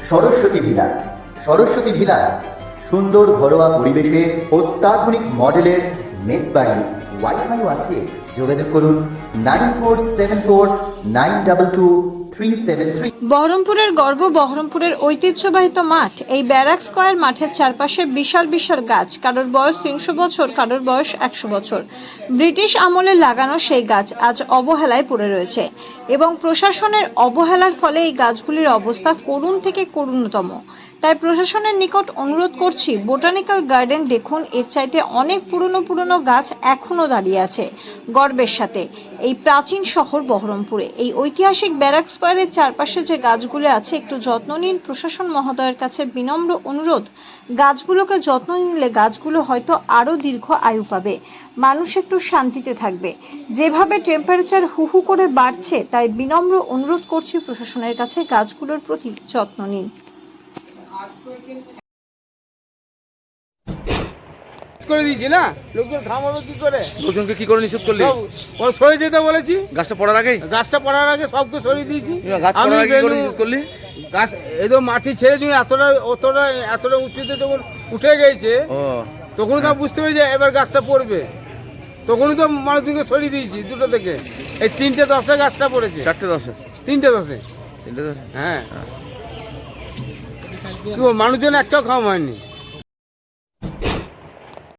Saraswati villa. Saraswati villa সুন্দর ঘরোয়া পরিবেশে অত্যাধুনিক মডেলের মেস বাড়ি, ওয়াইফাইও আছে। যোগাযোগ করুন 9474922373। বহরমপুরের গর্ব, বহরমপুরের ঐতিহ্যবাহিত মাঠ। এই ব্যারাক স্কয়ার মাঠের চারপাশে বিশাল বিশাল গাছ, কারোর বয়স 300 বছর, কারোর বয়স 100 বছর। ব্রিটিশ আমলে লাগানো সেই গাছ আজ অবহেলায় পড়ে রয়েছে এবং প্রশাসনের অবহেলার ফলে এই গাছগুলির অবস্থা করুণ থেকে করুণতম। তাই প্রশাসনের নিকট অনুরোধ করছি, বোটানিক্যাল গার্ডেন দেখুন, এর চাইতে অনেক পুরনো গাছ এখনও দাঁড়িয়ে আছে গর্বের সাথে এই প্রাচীন শহর বহরমপুরে। এই ঐতিহাসিক ব্যারাক স্কয়ারের চারপাশে যে গাছগুলো আছে, একটু যত্ন নিন। প্রশাসন মহোদয়ের কাছে বিনম্র অনুরোধ, গাছগুলোকে যত্ন নিলে গাছগুলো হয়তো আরও দীর্ঘ আয়ু পাবে, মানুষ একটু শান্তিতে থাকবে। যেভাবে টেম্পারেচার হু করে বাড়ছে, তাই বিনম্র অনুরোধ করছি প্রশাসনের কাছে, গাছগুলোর প্রতি যত্ন নিন। করে দিয়েছি না, লোকজন থামাবে কি করে? লোকজনকে কি করে নিষেধ করলি? ওরা সরিয়ে দিতে বলেছি। গাছটা পড়ার আগে সবকে সরিয়ে দিয়েছি। আমি নিষেধ করলি গাছ এই তো মাটি ছেড়ে দিয়ে এতটা উঁচুতে যখন উঠে গেছে, তখন তো বুঝতে পারি যে এবার গাছটা পড়বে। তখনই তো মানুষজনকে সরিয়ে দিয়েছি দুটো থেকে। এই 3:10 গাছটা পড়েছে। 4:10 3:10 হ্যাঁ, কি মানুষজন একটাও খাওয়া হয়নি।